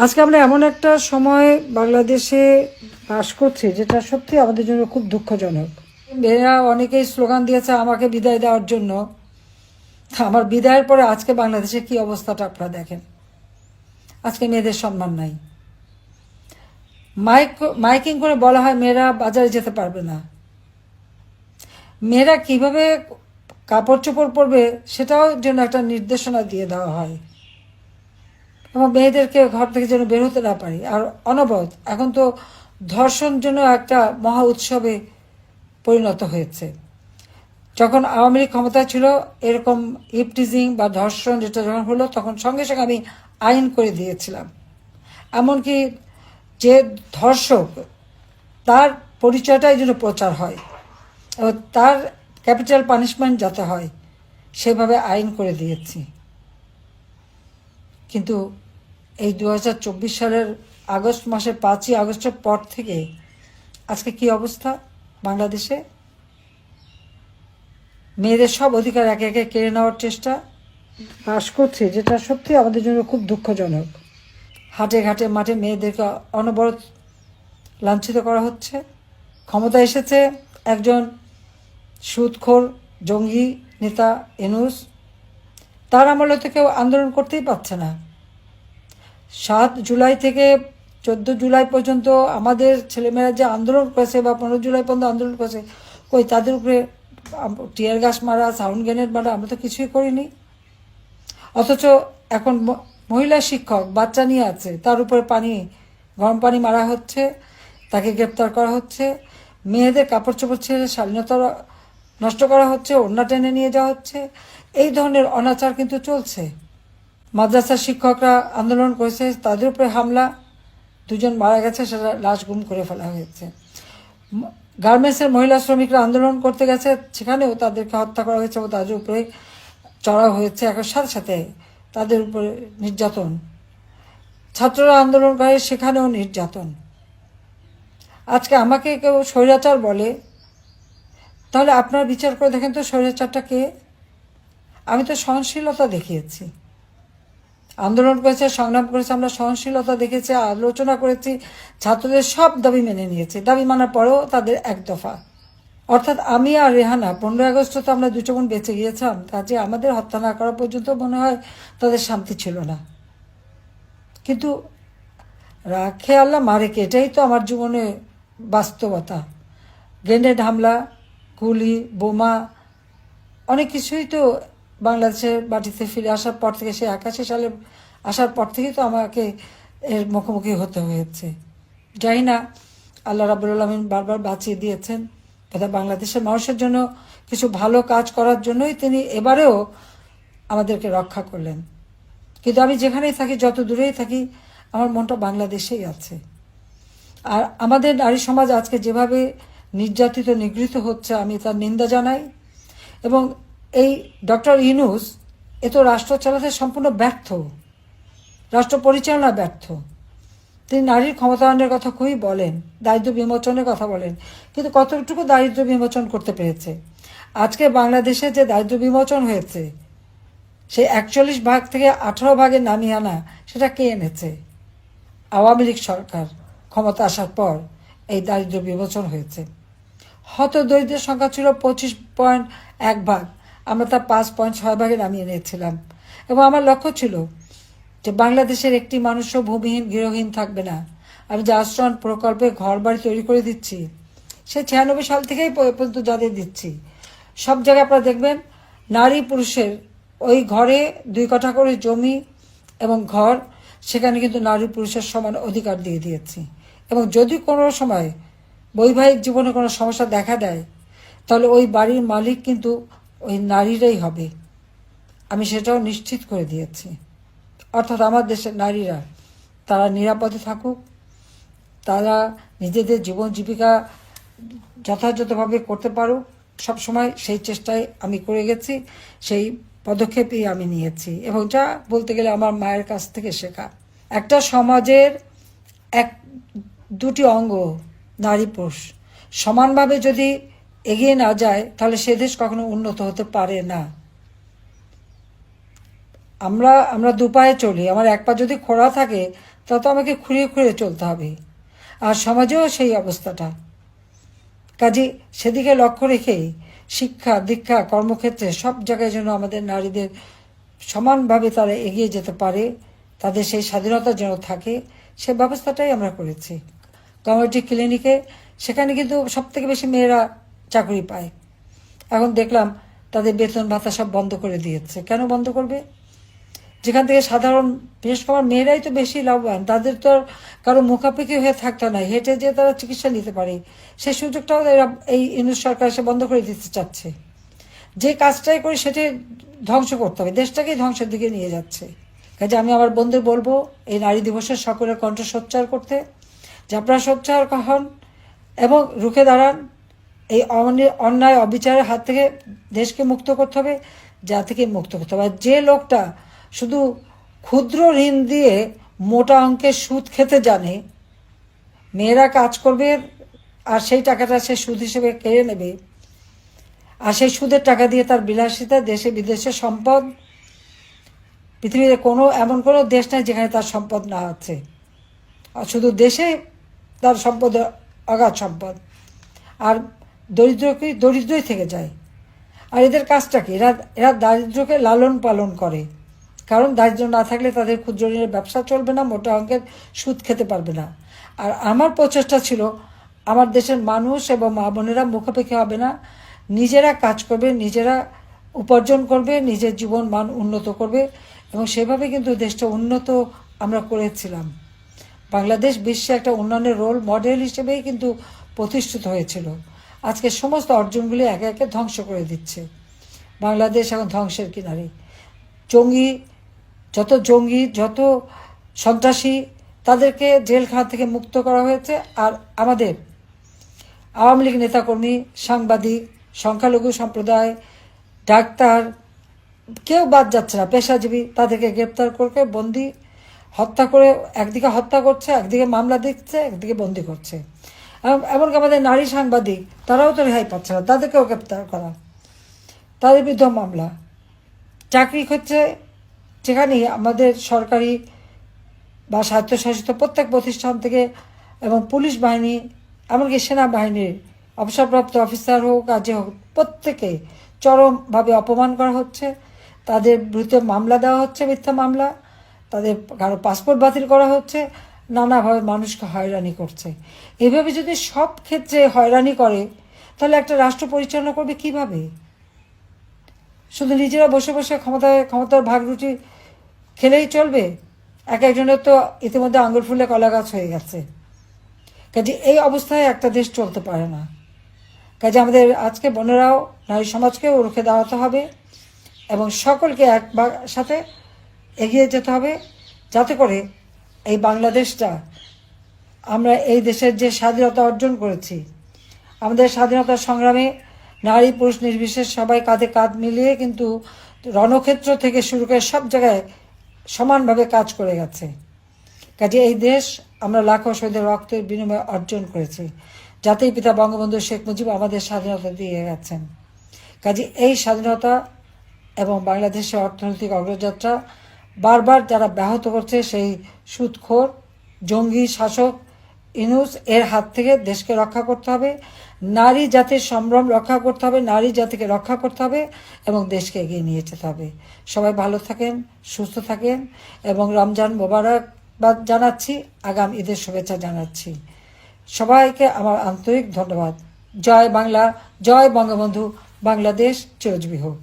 আজকে আমরা এমন একটা সময় বাংলাদেশে বাস করছি যেটা সত্যি আমাদের জন্য খুব দুঃখজনক। মেয়েরা অনেকেই স্লোগান দিয়েছে আমাকে বিদায় দেওয়ার জন্য। আমার বিদায়ের পরে আজকে বাংলাদেশে কি অবস্থাটা আপনারা দেখেন। আজকে মেয়েদের সম্মান নাই। মাইকিং করে বলা হয় মেয়েরা বাজারে যেতে পারবে না। মেয়েরা কিভাবে কাপড় চোপড় পরবে সেটাও যেন একটা নির্দেশনা দিয়ে দেওয়া হয়, এবং মেয়েদেরকে ঘর থেকে যেন বের হতে না পারি। আর অনবরত এখন তো ধর্ষণ জন্য একটা মহা উৎসবে পরিণত হয়েছে। যখন আওয়ামী লীগ ক্ষমতায় ছিল এরকম ইপটিজিং বা ধর্ষণ যেটা যখন হলো তখন সঙ্গে সঙ্গে আমি আইন করে দিয়েছিলাম। এমনকি যে ধর্ষক তার পরিচয়টাই যেন প্রচার হয় এবং তার ক্যাপিটাল পানিশমেন্ট যাতে হয় সেভাবে আইন করে দিয়েছি। কিন্তু এই 2024 সালের আগস্ট মাসের 5ই আগস্টের পর থেকে আজকে কি অবস্থা বাংলাদেশে? মেয়েদের সব অধিকার একে একে কেড়ে নেওয়ার চেষ্টা বাস করছে, যেটা সত্যি আমাদের জন্য খুব দুঃখজনক। হাটে ঘাটে মাঠে মেয়েদেরকে অনবরত লাঞ্ছিত করা হচ্ছে। ক্ষমতা এসেছে একজন সুদখোর জঙ্গি নেতা ইউনূস, তার আমলে তো কেউ আন্দোলন করতেই পারছে না। 7 জুলাই থেকে 14 জুলাই পর্যন্ত আমাদের ছেলেমেয়েরা যে আন্দোলন করেছে বা 15 জুলাই পর্যন্ত আন্দোলন করেছে, কই তাদের উপরে টিয়ার গ্যাস মারা, সাউন্ড গ্রেনেড মারা আমরা তো কিছুই করিনি। অথচ এখন মহিলা শিক্ষক বাচ্চা নিয়ে আছে, তার উপরে গরম পানি মারা হচ্ছে, তাকে গ্রেপ্তার করা হচ্ছে। মেয়েদের কাপড় চোপড় ছেড়ে স্বাধীনতা নষ্ট করা হচ্ছে, ওড়না টেনে নিয়ে যাওয়া হচ্ছে। এই ধরনের অনাচার কিন্তু চলছে। মাদ্রাসার শিক্ষকরা আন্দোলন করেছে, তাদের উপরে হামলা, 2 জন মারা গেছে, সেটা লাশ গুম করে ফেলা হয়েছে। গার্মেন্টসের মহিলা শ্রমিকরা আন্দোলন করতে গেছে, সেখানেও তাদেরকে হত্যা করা হয়েছে এবং তাদের উপরে চড়া হয়েছে। এখন সাথে সাথে তাদের উপরে নির্যাতন। ছাত্ররা আন্দোলন করে, সেখানেও নির্যাতন। আজকে আমাকে কেউ স্বৈরাচার বলে, তাহলে আপনারা বিচার করে দেখেন তো স্বৈরাচারটা কে? আমি তো সহনশীলতা দেখিয়েছি, আন্দোলন করেছে, সংগ্রাম করেছে, আমরা সহনশীলতা দেখেছি, আলোচনা করেছি, ছাত্রদের সব দাবি মেনে নিয়েছে। দাবি মানার পরেও তাদের এক দফা। অর্থাৎ আমি আর রেহানা 15 আগস্ট তো আমরা 2 বোন বেঁচে গিয়েছিলাম, কাজে আমাদের হত্যা না করা পর্যন্ত মনে হয় তাদের শান্তি ছিল না। কিন্তু রাখে আল্লাহ মারে কে, এটাই তো আমার জীবনে বাস্তবতা। গ্রেনেড হামলা, গুলি, বোমা, অনেক কিছুই তো বাংলাদেশের মাটিতে ফিরে আসার পর থেকে, সে 81 সালে আসার পর থেকেই তো আমাকে এর মুখোমুখি হতে হয়েছে। জানি না, আল্লাহ রাব্বুল আলামিন বারবার বাঁচিয়ে দিয়েছেন, এটা বাংলাদেশের মানুষের জন্য কিছু ভালো কাজ করার জন্যই তিনি এবারেও আমাদেরকে রক্ষা করলেন। কিন্তু আমি যেখানেই থাকি, যত দূরেই থাকি, আমার মনটা বাংলাদেশেই আছে। আর আমাদের নারী সমাজ আজকে যেভাবে নির্যাতিত নিগৃহীত হচ্ছে, আমি তার নিন্দা জানাই। এবং এই ডক্টর ইউনূস এ তো রাষ্ট্র চালাতে সম্পূর্ণ ব্যর্থ, রাষ্ট্র পরিচালনা ব্যর্থ। তিনি নারীর ক্ষমতায়নের কথা খুবই বলেন, দারিদ্র্য বিমোচনের কথা বলেন, কিন্তু কতটুকু দারিদ্র্য বিমোচন করতে পেরেছে? আজকে বাংলাদেশে যে দারিদ্র্য বিমোচন হয়েছে, সেই 41 ভাগ থেকে 18 ভাগে নামিয়ে আনা, সেটা কে এনেছে? আওয়ামী লীগ সরকার ক্ষমতা আসার পর এই দারিদ্র্য বিমোচন হয়েছে। হত দরিদ্রের সংখ্যা ছিল 25.1 ভাগ, আমরা তা 5.6 ভাগে নামিয়ে নিয়েছিলাম। এবং আমার লক্ষ্য ছিল যে বাংলাদেশের একটি মানুষও ভূমিহীন গৃহহীন থাকবে না। আমি যে আশ্রয়ণ প্রকল্পে ঘর বাড়ি তৈরি করে দিচ্ছি, সে 96 সাল থেকেই পর্যন্ত যাদের দিচ্ছি, সব জায়গায় আপনারা দেখবেন নারী পুরুষের ওই ঘরে 2 কাঠা করে জমি এবং ঘর, সেখানে কিন্তু নারী পুরুষের সমান অধিকার দিয়ে দিয়েছি। এবং যদি কোনো সময় বৈবাহিক জীবনে কোনো সমস্যা দেখা দেয়, তাহলে ওই বাড়ির মালিক কিন্তু ওই নারীরাই হবে, আমি সেটাও নিশ্চিত করে দিয়েছি। অর্থাৎ আমার দেশের নারীরা তারা নিরাপদে থাকুক, তারা নিজেদের জীবন জীবিকা যথাযথভাবে করতে পারুক, সবসময় সেই চেষ্টায় আমি করে গেছি, সেই পদক্ষেপই আমি নিয়েছি। এবং যা বলতে গেলে আমার মায়ের কাছ থেকে শেখা। একটা সমাজের 2টি অঙ্গ, নারী পুরুষ, সমানভাবে যদি এগিয়ে না যায়, তাহলে সে দেশ কখনো উন্নত হতে পারে না। আমরা আমরা দুপায়ে চলি, আমার এক পা যদি খোঁড়া থাকে তা তো আমাকে খুঁড়িয়ে খুঁড়িয়ে চলতে হবে। আর সমাজেও সেই অবস্থাটা। কাজে সেদিকে লক্ষ্য রেখেই শিক্ষা দীক্ষা কর্মক্ষেত্রে সব জায়গায় যেন আমাদের নারীদের সমানভাবে তারা এগিয়ে যেতে পারে, তাদের সেই স্বাধীনতা যেন থাকে, সে ব্যবস্থাটাই আমরা করেছি। কমিউনিটি ক্লিনিকে সেখানে কিন্তু সব থেকে বেশি মেয়েরা চাকরি পায়। এখন দেখলাম তাদের বেতন ভাতা সব বন্ধ করে দিয়েছে। কেন বন্ধ করবে? যেখান থেকে সাধারণ, বিশেষ করে মেয়েরাই তো বেশি লাভবান, তাদের তো আর কারো মুখাপেক্ষি হয়ে থাকতে নাই, হেঁটে যেয়ে তারা চিকিৎসা নিতে পারে। সেই সুযোগটাও এরা এই ইউনিট সরকার এসে বন্ধ করে দিতে চাচ্ছে। যে কাজটাই করি সেটি ধ্বংস করতে হবে, দেশটাকেই ধ্বংসের দিকে নিয়ে যাচ্ছে। কাজে আমি আমার বন্ধুদের বলবো এই নারী দিবসের সকলের কণ্ঠ সোচ্চার করতে, যে আপনারা সোচ্চার হন এবং রুখে দাঁড়ান। এই অন্যায় অবিচারের হাত থেকে দেশকে মুক্ত করতে হবে, যা থেকে মুক্ত করতে হবে। যে লোকটা শুধু ক্ষুদ্র ঋণ দিয়ে মোটা অঙ্কের সুদ খেতে জানে, মেয়েরা কাজ করবে আর সেই টাকাটা সে সুদ হিসেবে কেড়ে নেবে, আর সেই সুদের টাকা দিয়ে তার বিলাসিতা, দেশে বিদেশে সম্পদ, পৃথিবীতে এমন কোনো দেশ নাই যেখানে তার সম্পদ না আছে। আর শুধু দেশে তার সম্পদ অগাধ সম্পদ, আর দরিদ্রই থেকে যায়। আর এদের কাজটা কি? এরা দারিদ্র্যকে লালন পালন করে। কারণ দারিদ্র্য না থাকলে তাদের ক্ষুদ্র ঋণের ব্যবসা চলবে না, মোটা অঙ্কের সুদ খেতে পারবে না। আর আমার প্রচেষ্টা ছিল আমার দেশের মানুষ এবং মা বোনেরা মুখাপেক্ষি হবে না, নিজেরা কাজ করবে, নিজেরা উপার্জন করবে, নিজের জীবন মান উন্নত করবে। এবং সেভাবে কিন্তু দেশটা উন্নত আমরা করেছিলাম। বাংলাদেশ বিশ্বে একটা উন্নয়নের রোল মডেল হিসেবেই কিন্তু প্রতিষ্ঠিত হয়েছিল। আজকে সমস্ত অর্জনগুলি একে একে ধ্বংস করে দিচ্ছে। বাংলাদেশ এখন ধ্বংসের কিনারে। জঙ্গি যত সন্ত্রাসী, তাদেরকে জেলখানা থেকে মুক্ত করা হয়েছে। আর আমাদের আওয়ামী লীগ নেতাকর্মী, সাংবাদিক, সংখ্যালঘু সম্প্রদায়, ডাক্তার, কেউ বাদ যাচ্ছে না, পেশাজীবী, তাদেরকে গ্রেপ্তার করে বন্দি, হত্যা করে, একদিকে হত্যা করছে, একদিকে মামলা দিচ্ছে, একদিকে বন্দি করছে। এমনকি আমাদের নারী সাংবাদিক, তারাও তো রেহাই পাচ্ছে না, তাদেরকেও গ্রেপ্তার করা, তাদের বিরুদ্ধে মামলা। চাকরি হচ্ছে যেখানেই আমাদের সরকারি বা স্বায়ত্তশাসিত প্রত্যেক প্রতিষ্ঠান থেকে, এবং পুলিশ বাহিনী, এমনকি সেনাবাহিনীর অবসরপ্রাপ্ত অফিসার হোক আর যে হোক, প্রত্যেকে চরমভাবে অপমান করা হচ্ছে। তাদের বিরুদ্ধে মামলা দেওয়া হচ্ছে, মিথ্যা মামলা, তাদের কারো পাসপোর্ট বাতিল করা হচ্ছে, নানাভাবে মানুষকে হয়রানি করছে। এভাবে যদি সব ক্ষেত্রে হয়রানি করে, তাহলে একটা রাষ্ট্র পরিচালনা করবে কিভাবে? শুধু নিজেরা বসে বসে ক্ষমতার ভাগরুটি খেলেই চলবে? একজনের তো ইতিমধ্যে আঙুল ফুলে কলা গাছ হয়ে গেছে। কাজে এই অবস্থায় একটা দেশ চলতে পারে না। কাজে আমাদের আজকে বোনেরাও, নারী সমাজকেও রুখে দাঁড়াতে হবে এবং সকলকে সাথে এগিয়ে যেতে হবে, যাতে করে এই বাংলাদেশটা, আমরা এই দেশের যে স্বাধীনতা অর্জন করেছি, আমাদের স্বাধীনতা সংগ্রামে নারী পুরুষ নির্বিশেষে সবাই কাঁধে কাঁধ মিলিয়ে কিন্তু রণক্ষেত্র থেকে শুরু করে সব জায়গায় সমানভাবে কাজ করে গেছে। কাজে এই দেশ আমরা লাখো শহীদের রক্তের বিনিময়ে অর্জন করেছি। জাতির পিতা বঙ্গবন্ধু শেখ মুজিব আমাদের স্বাধীনতা দিয়ে গেছেন। কাজে এই স্বাধীনতা এবং বাংলাদেশের অর্থনৈতিক অগ্রযাত্রা বারবার যারা ব্যাহত করছে, সেই সুদখোর জঙ্গি শাসক ইউনূস এর হাত থেকে দেশকে রক্ষা করতে হবে, নারী জাতির সম্ভ্রম রক্ষা করতে হবে, নারী জাতিকে রক্ষা করতে হবে এবং দেশকে এগিয়ে নিয়ে যেতে হবে। সবাই ভালো থাকেন, সুস্থ থাকেন এবং রমজান মোবারকবাদ জানাচ্ছি, আগাম ঈদের শুভেচ্ছা জানাচ্ছি। সবাইকে আমার আন্তরিক ধন্যবাদ। জয় বাংলা, জয় বঙ্গবন্ধু, বাংলাদেশ চিরজীবী হোক।